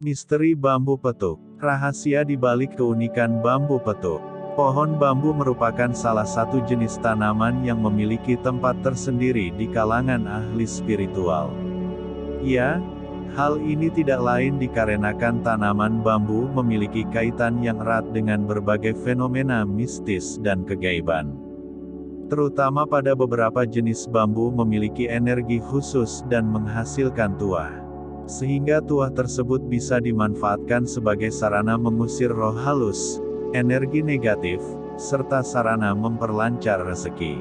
Misteri bambu petuk. Rahasia di balik keunikan bambu petuk. Pohon bambu merupakan salah satu jenis tanaman yang memiliki tempat tersendiri di kalangan ahli spiritual. Ya, hal ini tidak lain dikarenakan tanaman bambu memiliki kaitan yang erat dengan berbagai fenomena mistis dan kegaiban. Terutama pada beberapa jenis bambu memiliki energi khusus dan menghasilkan tuah. Sehingga tuah tersebut bisa dimanfaatkan sebagai sarana mengusir roh halus, energi negatif, serta sarana memperlancar rezeki.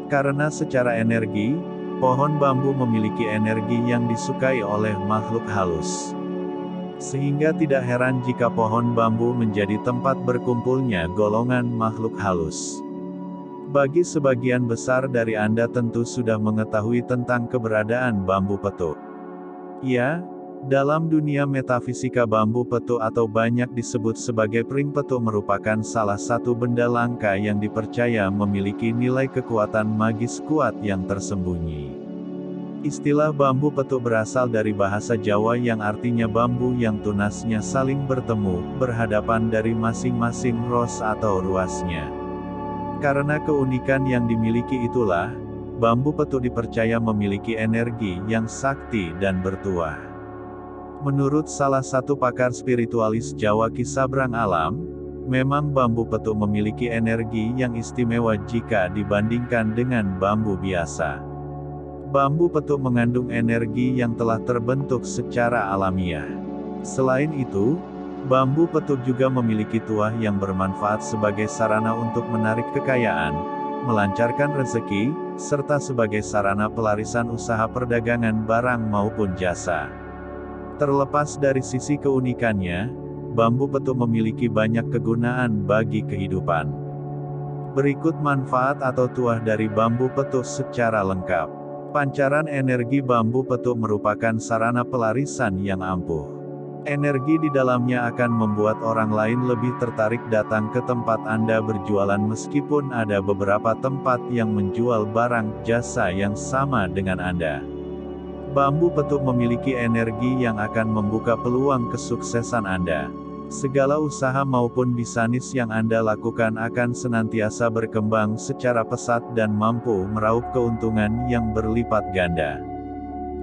Karena secara energi, pohon bambu memiliki energi yang disukai oleh makhluk halus. Sehingga tidak heran jika pohon bambu menjadi tempat berkumpulnya golongan makhluk halus. Bagi sebagian besar dari Anda tentu sudah mengetahui tentang keberadaan bambu petuk. Ya, dalam dunia metafisika bambu petuk atau banyak disebut sebagai pring petuk merupakan salah satu benda langka yang dipercaya memiliki nilai kekuatan magis kuat yang tersembunyi. Istilah bambu petuk berasal dari bahasa Jawa yang artinya bambu yang tunasnya saling bertemu, berhadapan dari masing-masing ros atau ruasnya. Karena keunikan yang dimiliki itulah, bambu petuk dipercaya memiliki energi yang sakti dan bertuah. Menurut salah satu pakar spiritualis Jawa Ki Sabrang Alam, memang bambu petuk memiliki energi yang istimewa jika dibandingkan dengan bambu biasa. Bambu petuk mengandung energi yang telah terbentuk secara alamiah. Selain itu, bambu petuk juga memiliki tuah yang bermanfaat sebagai sarana untuk menarik kekayaan, melancarkan rezeki, serta sebagai sarana pelarisan usaha perdagangan barang maupun jasa. Terlepas dari sisi keunikannya, bambu petuk memiliki banyak kegunaan bagi kehidupan. Berikut manfaat atau tuah dari bambu petuk secara lengkap. Pancaran energi bambu petuk merupakan sarana pelarisan yang ampuh. Energi di dalamnya akan membuat orang lain lebih tertarik datang ke tempat Anda berjualan meskipun ada beberapa tempat yang menjual barang jasa yang sama dengan Anda. Bambu petuk memiliki energi yang akan membuka peluang kesuksesan Anda. Segala usaha maupun bisnis yang Anda lakukan akan senantiasa berkembang secara pesat dan mampu meraup keuntungan yang berlipat ganda.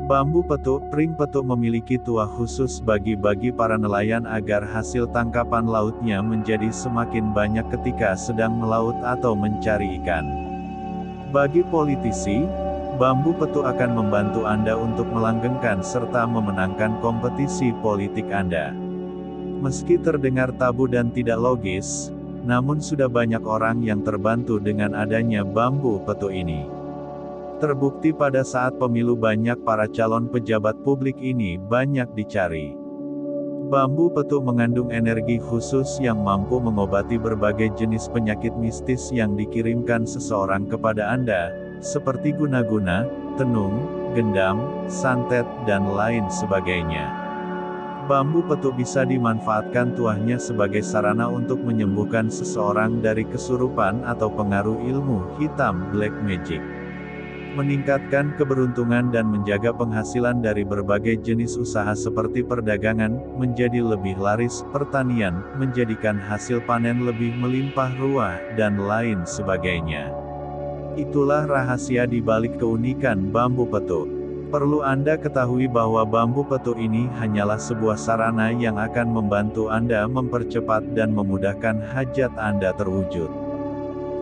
Bambu petuk, pring petuk memiliki tuah khusus bagi para nelayan agar hasil tangkapan lautnya menjadi semakin banyak ketika sedang melaut atau mencari ikan. Bagi politisi, bambu petuk akan membantu Anda untuk melanggengkan serta memenangkan kompetisi politik Anda. Meski terdengar tabu dan tidak logis, namun sudah banyak orang yang terbantu dengan adanya bambu petuk ini. Terbukti pada saat pemilu banyak para calon pejabat publik ini banyak dicari. Bambu petuk mengandung energi khusus yang mampu mengobati berbagai jenis penyakit mistis yang dikirimkan seseorang kepada Anda, seperti guna-guna, tenung, gendam, santet, dan lain sebagainya. Bambu petuk bisa dimanfaatkan tuahnya sebagai sarana untuk menyembuhkan seseorang dari kesurupan atau pengaruh ilmu hitam black magic. Meningkatkan keberuntungan dan menjaga penghasilan dari berbagai jenis usaha seperti perdagangan, menjadi lebih laris, pertanian, menjadikan hasil panen lebih melimpah ruah, dan lain sebagainya. Itulah rahasia di balik keunikan bambu petuk. Perlu Anda ketahui bahwa bambu petuk ini hanyalah sebuah sarana yang akan membantu Anda mempercepat dan memudahkan hajat Anda terwujud.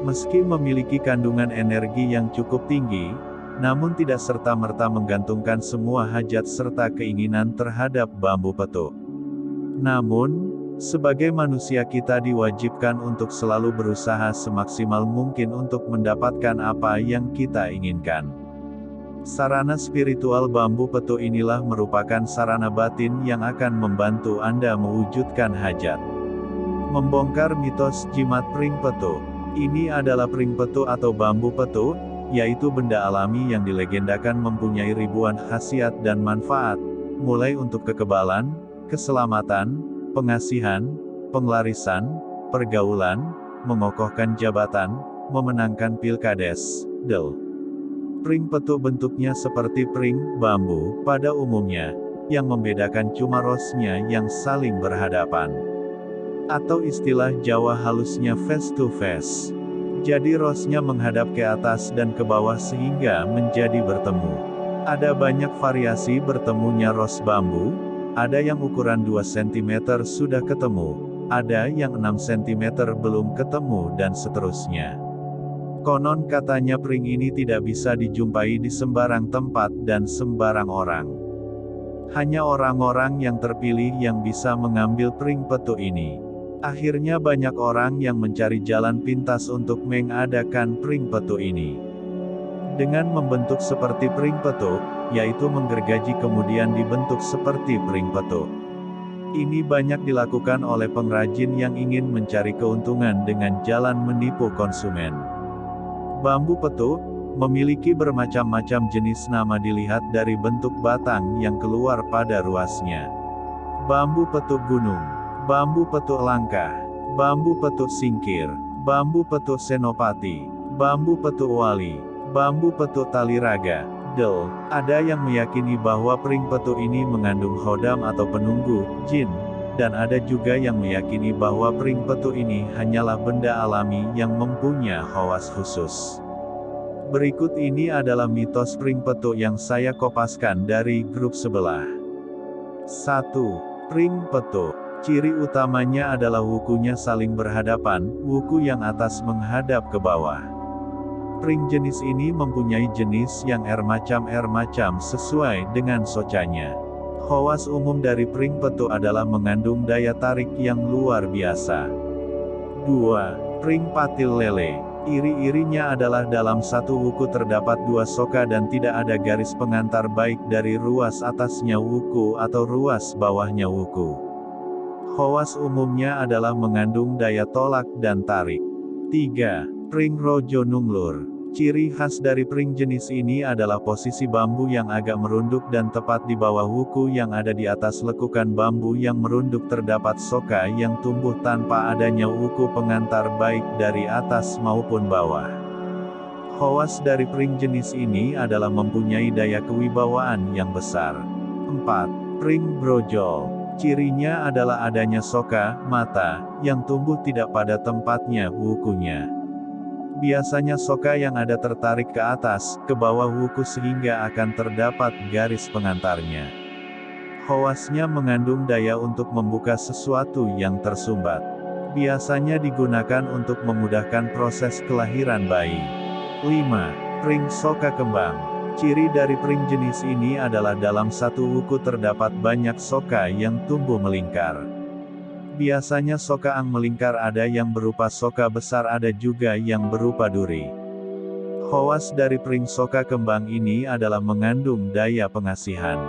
Meski memiliki kandungan energi yang cukup tinggi, namun tidak serta-merta menggantungkan semua hajat serta keinginan terhadap bambu petuk. Namun, sebagai manusia kita diwajibkan untuk selalu berusaha semaksimal mungkin untuk mendapatkan apa yang kita inginkan. Sarana spiritual bambu petuk inilah merupakan sarana batin yang akan membantu Anda mewujudkan hajat. Membongkar mitos jimat pring petuk. Ini adalah pring petuk atau bambu petuk, yaitu benda alami yang dilegendakan mempunyai ribuan khasiat dan manfaat, mulai untuk kekebalan, keselamatan, pengasihan, penglarisan, pergaulan, mengokohkan jabatan, memenangkan pilkades, Pring petuk bentuknya seperti pring bambu pada umumnya, yang membedakan cuma rosnya yang saling berhadapan. Atau istilah Jawa halusnya face to face. Jadi rosnya menghadap ke atas dan ke bawah sehingga menjadi bertemu. Ada banyak variasi bertemunya ros bambu, ada yang ukuran 2 cm sudah ketemu, ada yang 6 cm belum ketemu dan seterusnya. Konon katanya pring ini tidak bisa dijumpai di sembarang tempat dan sembarang orang. Hanya orang-orang yang terpilih yang bisa mengambil pring petuk ini. Akhirnya banyak orang yang mencari jalan pintas untuk mengadakan pring petuk ini. Dengan membentuk seperti pring petuk, yaitu menggergaji kemudian dibentuk seperti pring petuk. Ini banyak dilakukan oleh pengrajin yang ingin mencari keuntungan dengan jalan menipu konsumen. Bambu petuk memiliki bermacam-macam jenis, nama dilihat dari bentuk batang yang keluar pada ruasnya. Bambu petuk gunung, bambu petuk langka, bambu petuk singkir, bambu petuk senopati, bambu petuk wali, bambu petuk taliraga, del. Ada yang meyakini bahwa pring petuk ini mengandung hodam atau penunggu, jin, dan ada juga yang meyakini bahwa pring petuk ini hanyalah benda alami yang mempunyai khawas khusus. Berikut ini adalah mitos pring petuk yang saya kopaskan dari grup sebelah. 1. Pring petuk. Ciri utamanya adalah wukunya saling berhadapan, wuku yang atas menghadap ke bawah. Pring jenis ini mempunyai jenis yang macam sesuai dengan socanya. Khawas umum dari pring petuk adalah mengandung daya tarik yang luar biasa. 2. Pring patil lele. Iri-irinya adalah dalam satu wuku terdapat 2 soka dan tidak ada garis pengantar baik dari ruas atasnya wuku atau ruas bawahnya wuku. Khawas umumnya adalah mengandung daya tolak dan tarik. 3. Pring rojo nunglur. Ciri khas dari pring jenis ini adalah posisi bambu yang agak merunduk dan tepat di bawah wuku yang ada di atas lekukan bambu yang merunduk terdapat soka yang tumbuh tanpa adanya wuku pengantar baik dari atas maupun bawah. Khawas dari pring jenis ini adalah mempunyai daya kewibawaan yang besar. 4. Pring brojol. Cirinya adalah adanya soka, mata, yang tumbuh tidak pada tempatnya wukunya. Biasanya soka yang ada tertarik ke atas, ke bawah wuku sehingga akan terdapat garis pengantarnya. Khawasnya mengandung daya untuk membuka sesuatu yang tersumbat. Biasanya digunakan untuk memudahkan proses kelahiran bayi. 5. Pring soka kembang. Ciri dari pring jenis ini adalah dalam satu wuku terdapat banyak soka yang tumbuh melingkar. Biasanya soka ang melingkar, ada yang berupa soka besar, ada juga yang berupa duri. Khawas dari pring soka kembang ini adalah mengandung daya pengasihan.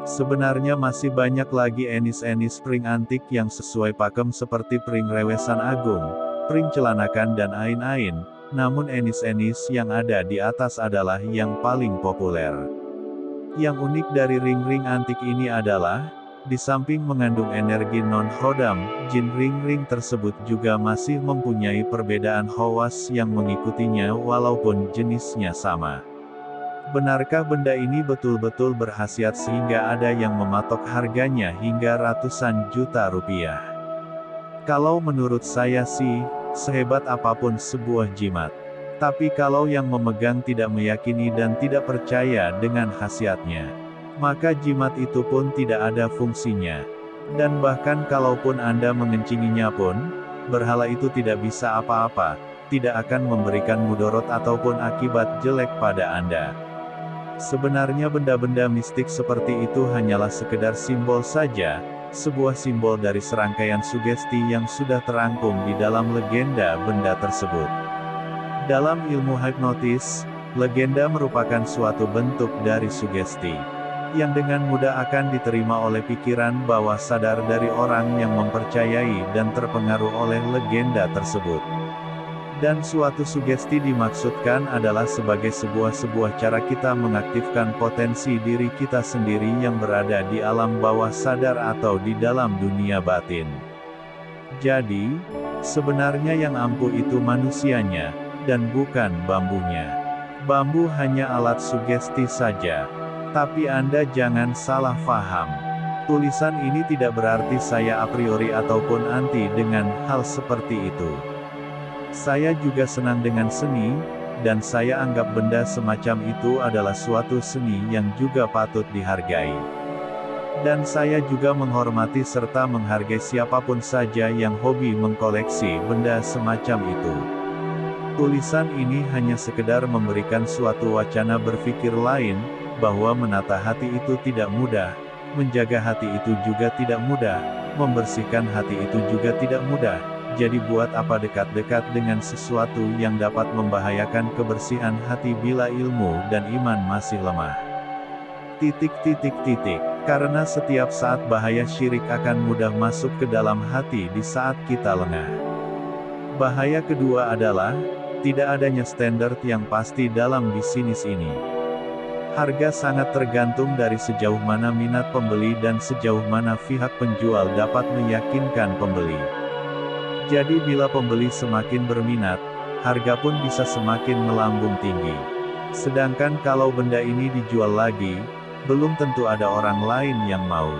Sebenarnya masih banyak lagi enis-enis pring antik yang sesuai pakem seperti pring rewesan agung, pring celanakan dan lain-lain, namun enis-enis yang ada di atas adalah yang paling populer. Yang unik dari ring-ring antik ini adalah, di samping mengandung energi non-hodam, jin ring-ring tersebut juga masih mempunyai perbedaan khawas yang mengikutinya walaupun jenisnya sama. Benarkah benda ini betul-betul berkhasiat sehingga ada yang mematok harganya hingga ratusan juta rupiah? Kalau menurut saya sih, sehebat apapun sebuah jimat. Tapi kalau yang memegang tidak meyakini dan tidak percaya dengan khasiatnya, maka jimat itu pun tidak ada fungsinya. Dan bahkan kalaupun Anda mengencinginya pun, berhala itu tidak bisa apa-apa, tidak akan memberikan mudorot ataupun akibat jelek pada Anda. Sebenarnya benda-benda mistik seperti itu hanyalah sekedar simbol saja, sebuah simbol dari serangkaian sugesti yang sudah terangkum di dalam legenda benda tersebut. Dalam ilmu hipnotis, legenda merupakan suatu bentuk dari sugesti yang dengan mudah akan diterima oleh pikiran bawah sadar dari orang yang mempercayai dan terpengaruh oleh legenda tersebut. Dan suatu sugesti dimaksudkan adalah sebagai sebuah cara kita mengaktifkan potensi diri kita sendiri yang berada di alam bawah sadar atau di dalam dunia batin. Jadi, sebenarnya yang ampuh itu manusianya, dan bukan bambunya. Bambu hanya alat sugesti saja. Tapi Anda jangan salah paham. Tulisan ini tidak berarti saya a priori ataupun anti dengan hal seperti itu. Saya juga senang dengan seni, dan saya anggap benda semacam itu adalah suatu seni yang juga patut dihargai. Dan saya juga menghormati serta menghargai siapapun saja yang hobi mengkoleksi benda semacam itu. Tulisan ini hanya sekedar memberikan suatu wacana berpikir lain, bahwa menata hati itu tidak mudah, menjaga hati itu juga tidak mudah, membersihkan hati itu juga tidak mudah, jadi buat apa dekat-dekat dengan sesuatu yang dapat membahayakan kebersihan hati bila ilmu dan iman masih lemah. Karena setiap saat bahaya syirik akan mudah masuk ke dalam hati di saat kita lengah. Bahaya kedua adalah, tidak adanya standar yang pasti dalam bisnis ini. Harga sangat tergantung dari sejauh mana minat pembeli dan sejauh mana pihak penjual dapat meyakinkan pembeli. Jadi bila pembeli semakin berminat, harga pun bisa semakin melambung tinggi. Sedangkan kalau benda ini dijual lagi, belum tentu ada orang lain yang mau.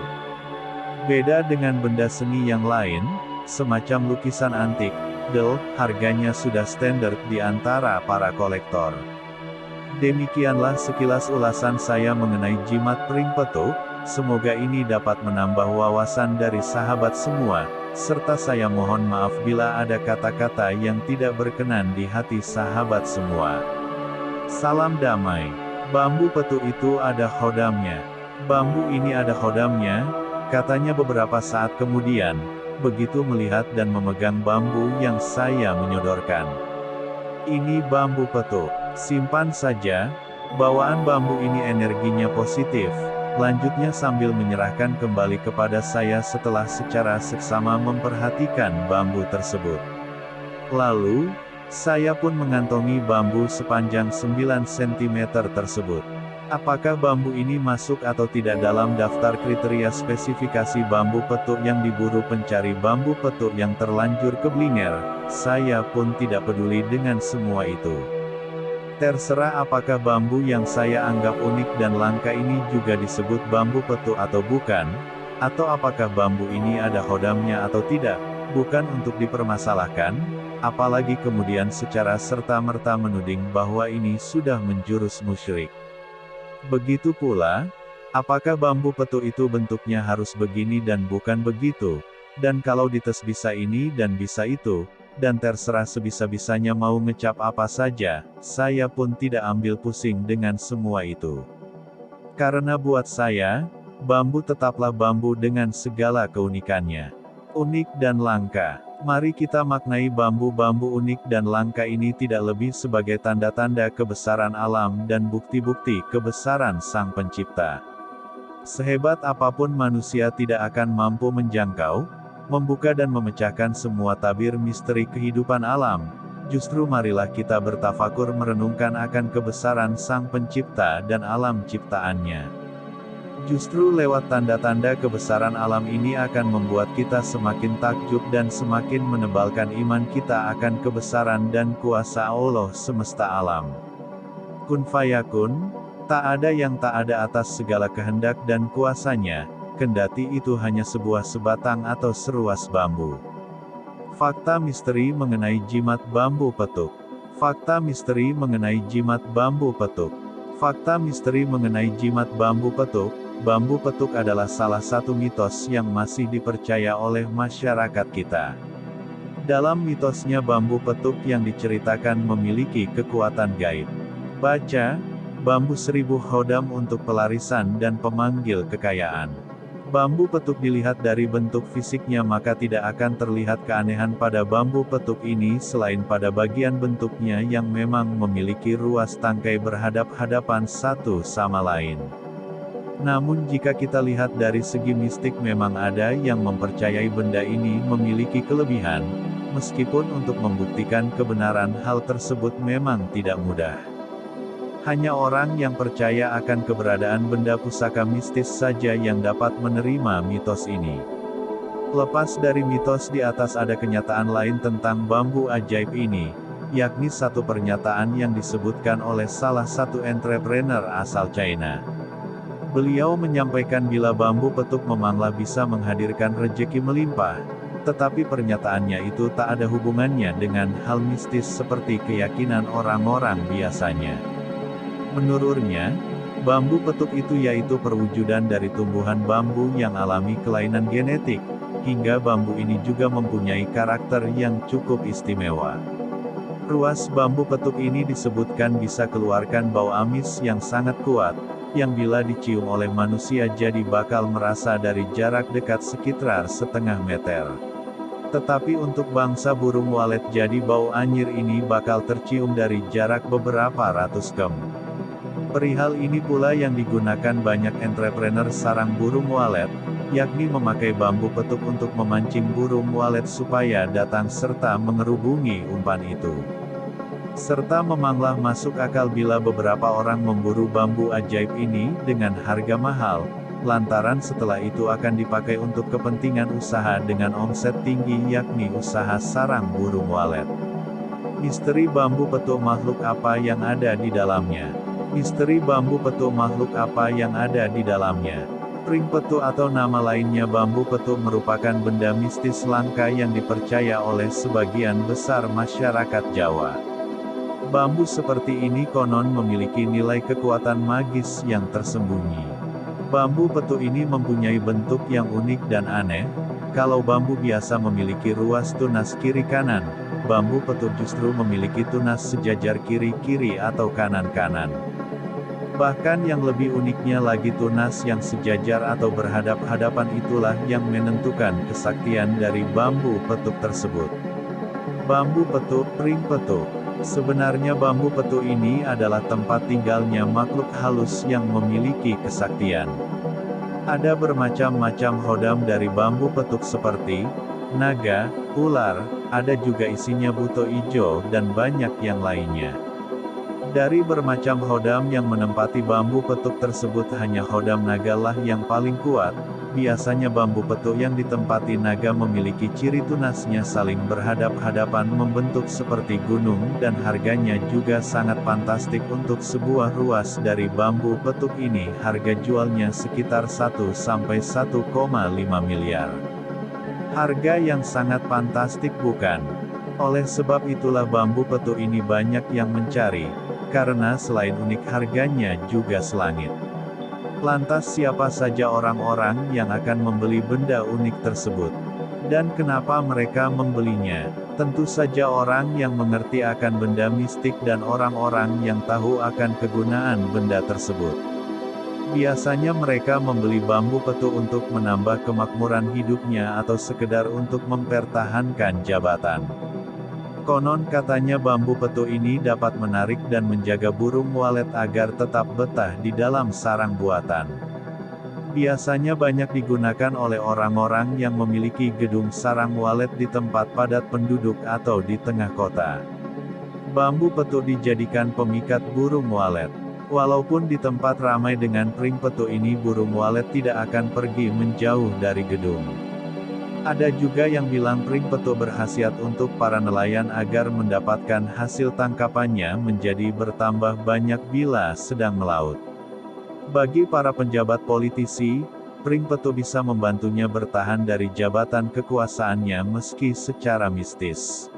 Beda dengan benda seni yang lain, semacam lukisan antik, harganya sudah standar di antara para kolektor. Demikianlah sekilas ulasan saya mengenai jimat pring petuk, semoga ini dapat menambah wawasan dari sahabat semua, serta saya mohon maaf bila ada kata-kata yang tidak berkenan di hati sahabat semua. Salam damai. Bambu petuk itu ada khodamnya. Bambu ini ada khodamnya, katanya beberapa saat kemudian, begitu melihat dan memegang bambu yang saya menyodorkan. Ini bambu petuk. Simpan saja, bawaan bambu ini energinya positif. Lanjutnya sambil menyerahkan kembali kepada saya setelah secara seksama memperhatikan bambu tersebut. Lalu, saya pun mengantongi bambu sepanjang 9 cm tersebut. Apakah bambu ini masuk atau tidak dalam daftar kriteria spesifikasi bambu petuk yang diburu pencari bambu petuk yang terlanjur keblinger, saya pun tidak peduli dengan semua itu. Terserah apakah bambu yang saya anggap unik dan langka ini juga disebut bambu petuk atau bukan, atau apakah bambu ini ada khodamnya atau tidak, bukan untuk dipermasalahkan, apalagi kemudian secara serta-merta menuding bahwa ini sudah menjurus musyrik. Begitu pula, apakah bambu petuk itu bentuknya harus begini dan bukan begitu, dan kalau dites bisa ini dan bisa itu, dan terserah sebisa-bisanya mau ngecap apa saja, saya pun tidak ambil pusing dengan semua itu. Karena buat saya, bambu tetaplah bambu dengan segala keunikannya. Unik dan langka. Mari kita maknai bambu-bambu unik dan langka ini tidak lebih sebagai tanda-tanda kebesaran alam dan bukti-bukti kebesaran Sang Pencipta. Sehebat apapun manusia tidak akan mampu menjangkau, membuka dan memecahkan semua tabir misteri kehidupan alam. Justru marilah kita bertafakur merenungkan akan kebesaran Sang Pencipta dan alam ciptaannya. Justru lewat tanda-tanda kebesaran alam ini akan membuat kita semakin takjub dan semakin menebalkan iman kita akan kebesaran dan kuasa Allah semesta alam. Kun fayakun, tak ada yang tak ada atas segala kehendak dan kuasanya, kendati itu hanya sebuah sebatang atau seruas bambu. Fakta misteri mengenai jimat bambu petuk. Fakta misteri mengenai jimat bambu petuk. Fakta misteri mengenai jimat bambu petuk. Bambu petuk adalah salah satu mitos yang masih dipercaya oleh masyarakat kita. Dalam mitosnya bambu petuk yang diceritakan memiliki kekuatan gaib. Baca, bambu 1000 khodam untuk pelarisan dan pemanggil kekayaan. Bambu petuk dilihat dari bentuk fisiknya maka tidak akan terlihat keanehan pada bambu petuk ini selain pada bagian bentuknya yang memang memiliki ruas tangkai berhadap-hadapan satu sama lain. Namun jika kita lihat dari segi mistik memang ada yang mempercayai benda ini memiliki kelebihan, meskipun untuk membuktikan kebenaran hal tersebut memang tidak mudah. Hanya orang yang percaya akan keberadaan benda pusaka mistis saja yang dapat menerima mitos ini. Lepas dari mitos di atas ada kenyataan lain tentang bambu ajaib ini, yakni satu pernyataan yang disebutkan oleh salah satu entrepreneur asal China. Beliau menyampaikan bila bambu petuk memanglah bisa menghadirkan rejeki melimpah, tetapi pernyataannya itu tak ada hubungannya dengan hal mistis seperti keyakinan orang-orang biasanya. Menurutnya, bambu petuk itu yaitu perwujudan dari tumbuhan bambu yang alami kelainan genetik, hingga bambu ini juga mempunyai karakter yang cukup istimewa. Ruas bambu petuk ini disebutkan bisa keluarkan bau amis yang sangat kuat, yang bila dicium oleh manusia jadi bakal merasa dari jarak dekat sekitar setengah meter. Tetapi untuk bangsa burung walet jadi bau anyir ini bakal tercium dari jarak beberapa ratus km. Perihal ini pula yang digunakan banyak entrepreneur sarang burung walet, yakni memakai bambu petuk untuk memancing burung walet supaya datang serta mengerubungi umpan itu. Serta memanglah masuk akal bila beberapa orang memburu bambu ajaib ini dengan harga mahal, lantaran setelah itu akan dipakai untuk kepentingan usaha dengan omset tinggi yakni usaha sarang burung walet. Misteri bambu petuk makhluk apa yang ada di dalamnya? Misteri bambu petuk makhluk apa yang ada di dalamnya? Pring petuk atau nama lainnya bambu petuk merupakan benda mistis langka yang dipercaya oleh sebagian besar masyarakat Jawa. Bambu seperti ini konon memiliki nilai kekuatan magis yang tersembunyi. Bambu petuk ini mempunyai bentuk yang unik dan aneh. Kalau bambu biasa memiliki ruas tunas kiri-kanan, bambu petuk justru memiliki tunas sejajar kiri-kiri atau kanan-kanan. Bahkan yang lebih uniknya lagi tunas yang sejajar atau berhadap-hadapan itulah yang menentukan kesaktian dari bambu petuk tersebut. Bambu petuk, pring petuk. Sebenarnya bambu petuk ini adalah tempat tinggalnya makhluk halus yang memiliki kesaktian. Ada bermacam-macam hodam dari bambu petuk seperti naga, ular, ada juga isinya buto ijo dan banyak yang lainnya. Dari bermacam hodam yang menempati bambu petuk tersebut hanya hodam naga lah yang paling kuat. Biasanya bambu petuk yang ditempati naga memiliki ciri tunasnya saling berhadap-hadapan membentuk seperti gunung dan harganya juga sangat fantastik. Untuk sebuah ruas dari bambu petuk ini harga jualnya sekitar 1 sampai 1,5 miliar. Harga yang sangat fantastik bukan? Oleh sebab itulah bambu petuk ini banyak yang mencari, karena selain unik harganya juga selangit. Lantas siapa saja orang-orang yang akan membeli benda unik tersebut? Dan kenapa mereka membelinya? Tentu saja orang yang mengerti akan benda mistik dan orang-orang yang tahu akan kegunaan benda tersebut. Biasanya mereka membeli bambu petuk untuk menambah kemakmuran hidupnya atau sekedar untuk mempertahankan jabatan. Konon katanya bambu petuk ini dapat menarik dan menjaga burung walet agar tetap betah di dalam sarang buatan. Biasanya banyak digunakan oleh orang-orang yang memiliki gedung sarang walet di tempat padat penduduk atau di tengah kota. Bambu petuk dijadikan pemikat burung walet. Walaupun di tempat ramai dengan pring petuk ini burung walet tidak akan pergi menjauh dari gedung. Ada juga yang bilang pring petuk berkhasiat untuk para nelayan agar mendapatkan hasil tangkapannya menjadi bertambah banyak bila sedang melaut. Bagi para penjabat politisi, pring petuk bisa membantunya bertahan dari jabatan kekuasaannya meski secara mistis.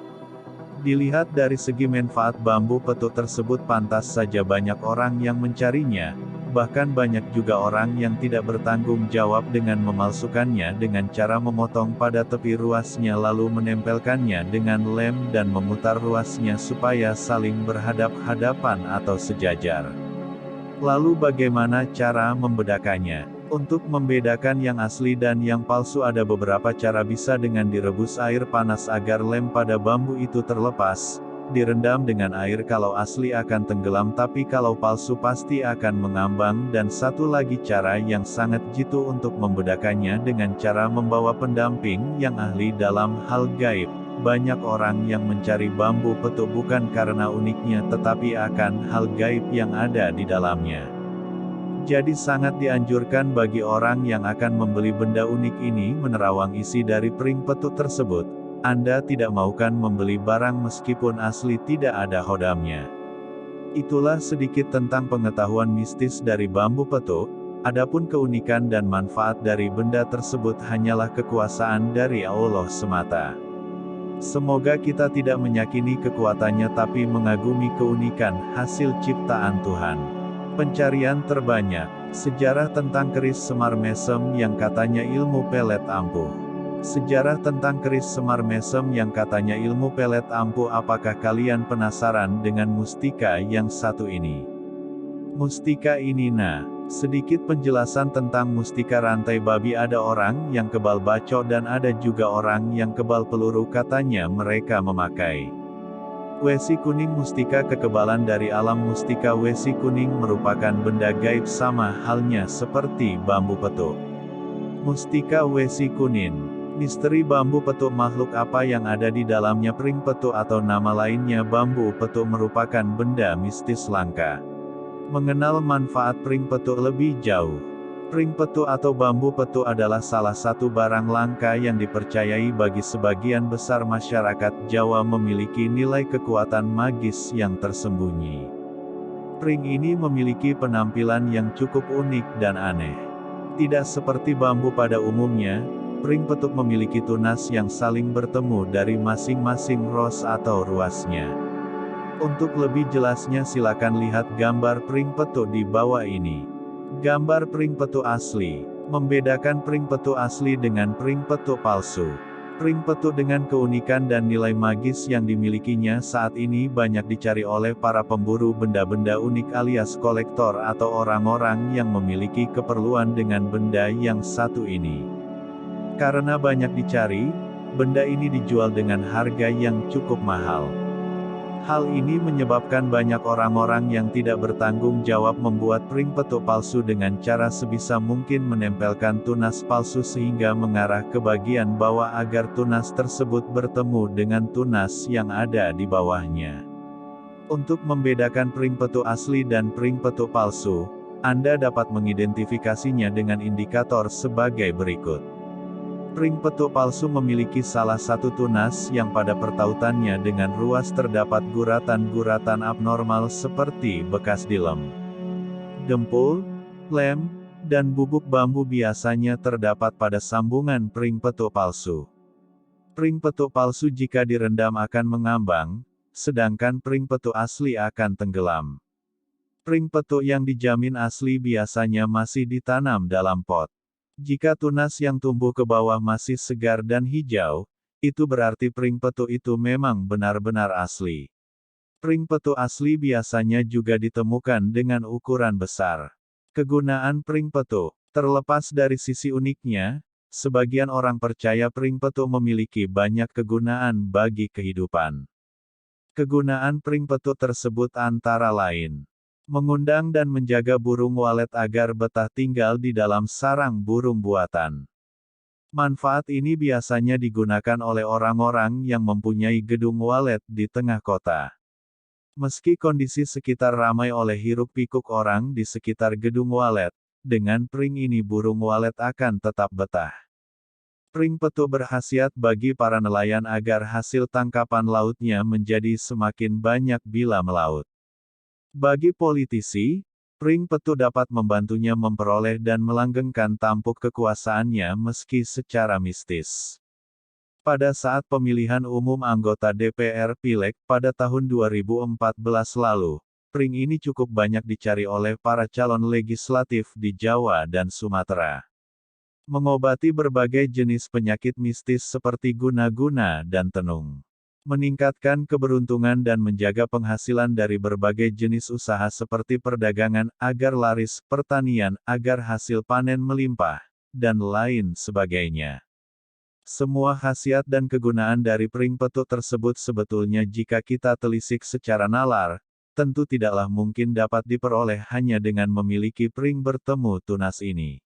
Dilihat dari segi manfaat bambu petuk tersebut pantas saja banyak orang yang mencarinya. Bahkan banyak juga orang yang tidak bertanggung jawab dengan memalsukannya dengan cara memotong pada tepi ruasnya lalu menempelkannya dengan lem dan memutar ruasnya supaya saling berhadap-hadapan atau sejajar. Lalu bagaimana cara membedakannya? Untuk membedakan yang asli dan yang palsu ada beberapa cara, bisa dengan direbus air panas agar lem pada bambu itu terlepas. Direndam dengan air kalau asli akan tenggelam tapi kalau palsu pasti akan mengambang. Dan satu lagi cara yang sangat jitu untuk membedakannya dengan cara membawa pendamping yang ahli dalam hal gaib. Banyak orang yang mencari bambu petuk bukan karena uniknya tetapi akan hal gaib yang ada di dalamnya. Jadi sangat dianjurkan bagi orang yang akan membeli benda unik ini menerawang isi dari pring petuk tersebut. Anda tidak maukan membeli barang meskipun asli tidak ada hodamnya. Itulah sedikit tentang pengetahuan mistis dari bambu petuk. Adapun keunikan dan manfaat dari benda tersebut hanyalah kekuasaan dari Allah semata. Semoga kita tidak menyakini kekuatannya tapi mengagumi keunikan hasil ciptaan Tuhan. Pencarian terbanyak, sejarah tentang keris Semar Mesem yang katanya ilmu pelet ampuh. Sejarah tentang keris Semar Mesem yang katanya ilmu pelet ampuh. Apakah kalian penasaran dengan mustika yang satu ini? Mustika ini sedikit penjelasan tentang mustika rantai babi. Ada orang yang kebal bacok dan ada juga orang yang kebal peluru. Katanya mereka memakai wesi kuning. Mustika kekebalan dari alam. Mustika wesi kuning merupakan benda gaib sama halnya seperti bambu petuk. Mustika wesi kuning. Misteri bambu petuk. Makhluk apa yang ada di dalamnya? Pring petuk atau nama lainnya bambu petuk merupakan benda mistis langka. Mengenal manfaat pring petuk lebih jauh. Pring petuk atau bambu petuk adalah salah satu barang langka yang dipercayai bagi sebagian besar masyarakat Jawa memiliki nilai kekuatan magis yang tersembunyi. Pring ini memiliki penampilan yang cukup unik dan aneh. Tidak seperti bambu pada umumnya, pring petuk memiliki tunas yang saling bertemu dari masing-masing ros atau ruasnya. Untuk lebih jelasnya silakan lihat gambar pring petuk di bawah ini. Gambar pring petuk asli. Membedakan pring petuk asli dengan pring petuk palsu. Pring petuk dengan keunikan dan nilai magis yang dimilikinya saat ini banyak dicari oleh para pemburu benda-benda unik alias kolektor atau orang-orang yang memiliki keperluan dengan benda yang satu ini. Karena banyak dicari, benda ini dijual dengan harga yang cukup mahal. Hal ini menyebabkan banyak orang-orang yang tidak bertanggung jawab membuat pring petuk palsu dengan cara sebisa mungkin menempelkan tunas palsu sehingga mengarah ke bagian bawah agar tunas tersebut bertemu dengan tunas yang ada di bawahnya. Untuk membedakan pring petuk asli dan pring petuk palsu, Anda dapat mengidentifikasinya dengan indikator sebagai berikut. Pring petuk palsu memiliki salah satu tunas yang pada pertautannya dengan ruas terdapat guratan-guratan abnormal seperti bekas dilem, dempul, lem, dan bubuk bambu biasanya terdapat pada sambungan pring petuk palsu. Pring petuk palsu jika direndam akan mengambang, sedangkan pring petuk asli akan tenggelam. Pring petuk yang dijamin asli biasanya masih ditanam dalam pot. Jika tunas yang tumbuh ke bawah masih segar dan hijau, itu berarti pring petuk itu memang benar-benar asli. Pring petuk asli biasanya juga ditemukan dengan ukuran besar. Kegunaan pring petuk, terlepas dari sisi uniknya, sebagian orang percaya pring petuk memiliki banyak kegunaan bagi kehidupan. Kegunaan pring petuk tersebut antara lain mengundang dan menjaga burung walet agar betah tinggal di dalam sarang burung buatan. Manfaat ini biasanya digunakan oleh orang-orang yang mempunyai gedung walet di tengah kota. Meski kondisi sekitar ramai oleh hiruk-pikuk orang di sekitar gedung walet, dengan pring ini burung walet akan tetap betah. Pring petuk berkhasiat bagi para nelayan agar hasil tangkapan lautnya menjadi semakin banyak bila melaut. Bagi politisi, pring petuk dapat membantunya memperoleh dan melanggengkan tampuk kekuasaannya meski secara mistis. Pada saat pemilihan umum anggota DPR Pileg pada tahun 2014 lalu, pring ini cukup banyak dicari oleh para calon legislatif di Jawa dan Sumatera. Mengobati berbagai jenis penyakit mistis seperti guna-guna dan tenung. Meningkatkan keberuntungan dan menjaga penghasilan dari berbagai jenis usaha seperti perdagangan, agar laris, pertanian, agar hasil panen melimpah, dan lain sebagainya. Semua khasiat dan kegunaan dari pring petuk tersebut sebetulnya jika kita telisik secara nalar, tentu tidaklah mungkin dapat diperoleh hanya dengan memiliki pring bertemu tunas ini.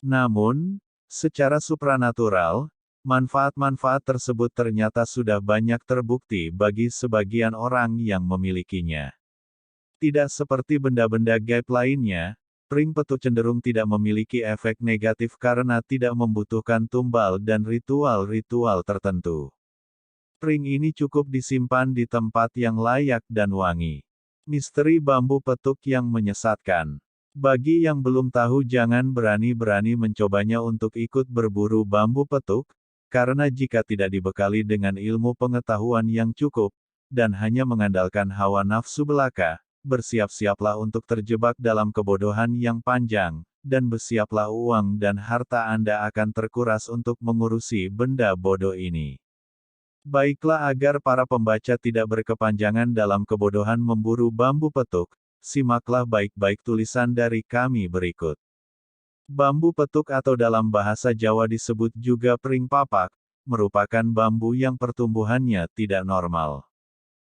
Namun, secara supranatural, manfaat-manfaat tersebut ternyata sudah banyak terbukti bagi sebagian orang yang memilikinya. Tidak seperti benda-benda gaib lainnya, pring petuk cenderung tidak memiliki efek negatif karena tidak membutuhkan tumbal dan ritual-ritual tertentu. Pring ini cukup disimpan di tempat yang layak dan wangi. Misteri bambu petuk yang menyesatkan. Bagi yang belum tahu jangan berani-berani mencobanya untuk ikut berburu bambu petuk, karena jika tidak dibekali dengan ilmu pengetahuan yang cukup, dan hanya mengandalkan hawa nafsu belaka, bersiap-siaplah untuk terjebak dalam kebodohan yang panjang, dan bersiaplah uang dan harta Anda akan terkuras untuk mengurusi benda bodoh ini. Baiklah agar para pembaca tidak berkepanjangan dalam kebodohan memburu bambu petuk, simaklah baik-baik tulisan dari kami berikut. Bambu petuk atau dalam bahasa Jawa disebut juga pring papak, merupakan bambu yang pertumbuhannya tidak normal.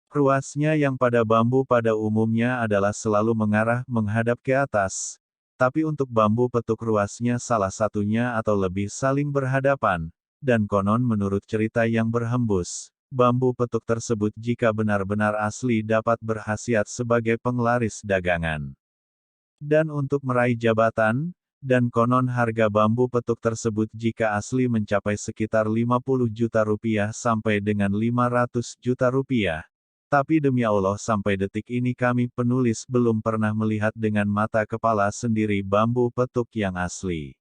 Ruasnya yang pada bambu pada umumnya adalah selalu mengarah menghadap ke atas, tapi untuk bambu petuk ruasnya salah satunya atau lebih saling berhadapan, dan konon menurut cerita yang berhembus, bambu petuk tersebut jika benar-benar asli dapat berkhasiat sebagai penglaris dagangan. Dan untuk meraih jabatan, dan konon harga bambu petuk tersebut jika asli mencapai sekitar 50 juta rupiah sampai dengan 500 juta rupiah. Tapi demi Allah sampai detik ini kami penulis belum pernah melihat dengan mata kepala sendiri bambu petuk yang asli.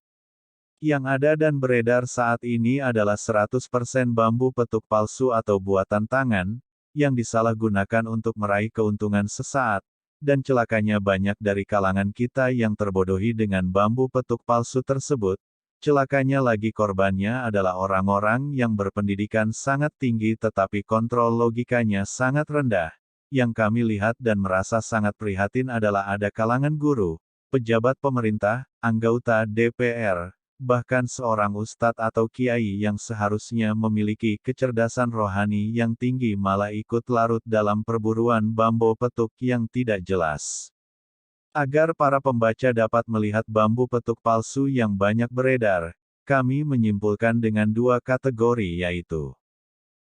Yang ada dan beredar saat ini adalah 100% bambu petuk palsu atau buatan tangan, yang disalahgunakan untuk meraih keuntungan sesaat, dan celakanya banyak dari kalangan kita yang terbodohi dengan bambu petuk palsu tersebut. Celakanya lagi korbannya adalah orang-orang yang berpendidikan sangat tinggi tetapi kontrol logikanya sangat rendah. Yang kami lihat dan merasa sangat prihatin adalah ada kalangan guru, pejabat pemerintah, anggota DPR, bahkan seorang ustadz atau kiai yang seharusnya memiliki kecerdasan rohani yang tinggi malah ikut larut dalam perburuan bambu petuk yang tidak jelas. Agar para pembaca dapat melihat bambu petuk palsu yang banyak beredar, kami menyimpulkan dengan dua kategori yaitu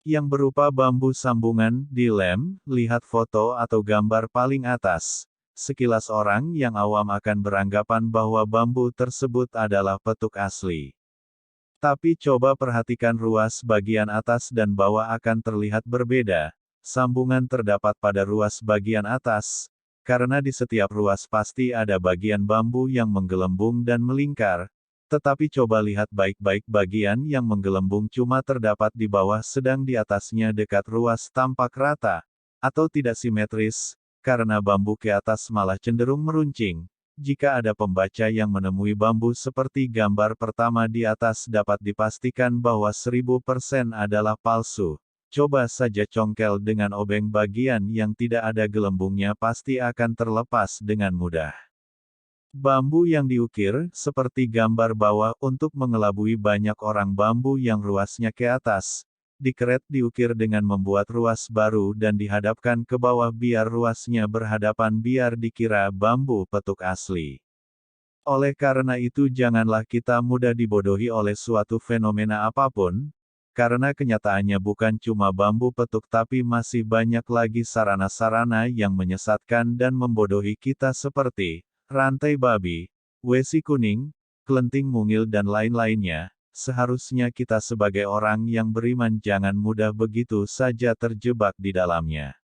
yang berupa bambu sambungan, dilem, lihat foto atau gambar paling atas. Sekilas orang yang awam akan beranggapan bahwa bambu tersebut adalah petuk asli. Tapi coba perhatikan ruas bagian atas dan bawah akan terlihat berbeda. Sambungan terdapat pada ruas bagian atas, karena di setiap ruas pasti ada bagian bambu yang menggelembung dan melingkar. Tetapi coba lihat baik-baik bagian yang menggelembung cuma terdapat di bawah sedang di atasnya dekat ruas tampak rata, atau tidak simetris, karena bambu ke atas malah cenderung meruncing. Jika ada pembaca yang menemui bambu seperti gambar pertama di atas dapat dipastikan bahwa 1000% adalah palsu. Coba saja congkel dengan obeng bagian yang tidak ada gelembungnya pasti akan terlepas dengan mudah. Bambu yang diukir, seperti gambar bawah, untuk mengelabui banyak orang bambu yang ruasnya ke atas, dikeret diukir dengan membuat ruas baru dan dihadapkan ke bawah biar ruasnya berhadapan biar dikira bambu petuk asli. Oleh karena itu janganlah kita mudah dibodohi oleh suatu fenomena apapun, karena kenyataannya bukan cuma bambu petuk tapi masih banyak lagi sarana-sarana yang menyesatkan dan membodohi kita seperti rantai babi, wesi kuning, kelenting mungil dan lain-lainnya. Seharusnya kita sebagai orang yang beriman jangan mudah begitu saja terjebak di dalamnya.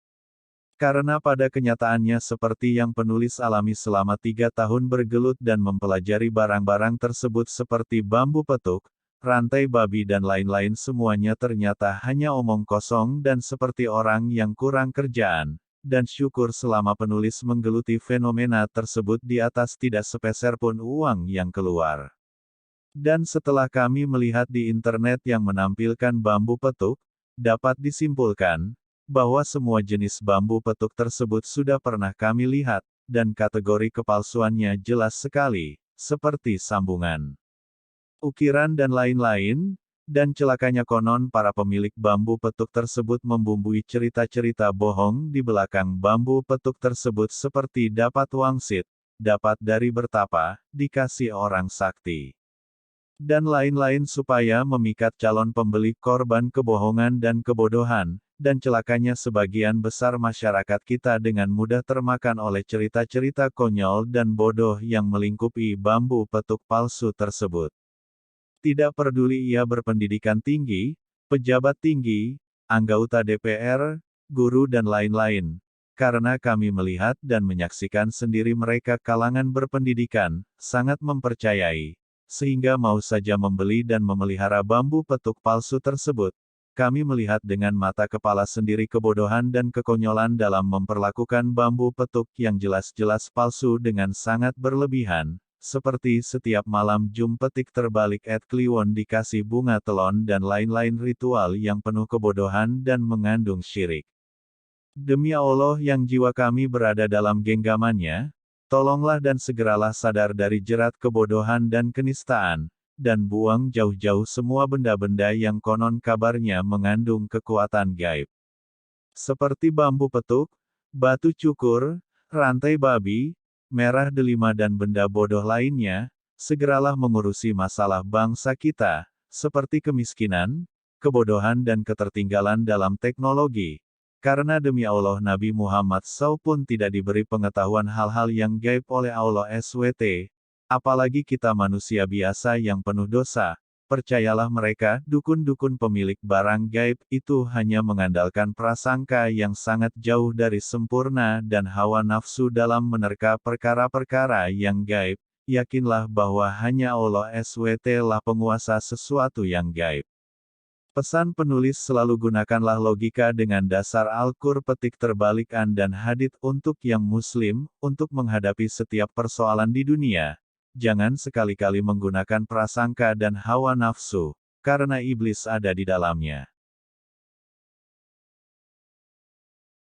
Karena pada kenyataannya seperti yang penulis alami selama 3 tahun bergelut dan mempelajari barang-barang tersebut seperti bambu petuk, rantai babi dan lain-lain semuanya ternyata hanya omong kosong dan seperti orang yang kurang kerjaan. Dan syukur selama penulis menggeluti fenomena tersebut di atas tidak sepeser pun uang yang keluar. Dan setelah kami melihat di internet yang menampilkan bambu petuk, dapat disimpulkan, bahwa semua jenis bambu petuk tersebut sudah pernah kami lihat, dan kategori kepalsuannya jelas sekali, seperti sambungan, ukiran dan lain-lain, dan celakanya konon para pemilik bambu petuk tersebut membumbui cerita-cerita bohong di belakang bambu petuk tersebut seperti dapat wangsit, dapat dari bertapa, dikasih orang sakti, dan lain-lain supaya memikat calon pembeli korban kebohongan dan kebodohan, dan celakanya sebagian besar masyarakat kita dengan mudah termakan oleh cerita-cerita konyol dan bodoh yang melingkupi bambu petuk palsu tersebut. Tidak peduli ia berpendidikan tinggi, pejabat tinggi, anggota DPR, guru dan lain-lain. karena kami melihat dan menyaksikan sendiri mereka kalangan berpendidikan, sangat mempercayai, sehingga mau saja membeli dan memelihara bambu petuk palsu tersebut. Kami melihat dengan mata kepala sendiri kebodohan dan kekonyolan dalam memperlakukan bambu petuk yang jelas-jelas palsu dengan sangat berlebihan, seperti setiap malam jum petik terbalik Kliwon dikasih bunga telon dan lain-lain ritual yang penuh kebodohan dan mengandung syirik. Demi Allah yang jiwa kami berada dalam genggamannya, tolonglah dan segeralah sadar dari jerat kebodohan dan kenistaan, dan buang jauh-jauh semua benda-benda yang konon kabarnya mengandung kekuatan gaib. Seperti bambu petuk, batu cukur, rantai babi, merah delima dan benda bodoh lainnya, segeralah mengurusi masalah bangsa kita, seperti kemiskinan, kebodohan dan ketertinggalan dalam teknologi. Karena demi Allah Nabi Muhammad SAW pun tidak diberi pengetahuan hal-hal yang gaib oleh Allah SWT, apalagi kita manusia biasa yang penuh dosa. Percayalah mereka, dukun-dukun pemilik barang gaib, itu hanya mengandalkan prasangka yang sangat jauh dari sempurna dan hawa nafsu dalam menerka perkara-perkara yang gaib. Yakinlah bahwa hanya Allah SWT lah penguasa sesuatu yang gaib. Pesan penulis selalu gunakanlah logika dengan dasar Al-Qur petik terbalikan dan hadits untuk yang muslim, untuk menghadapi setiap persoalan di dunia. Jangan sekali-kali menggunakan prasangka dan hawa nafsu, karena iblis ada di dalamnya.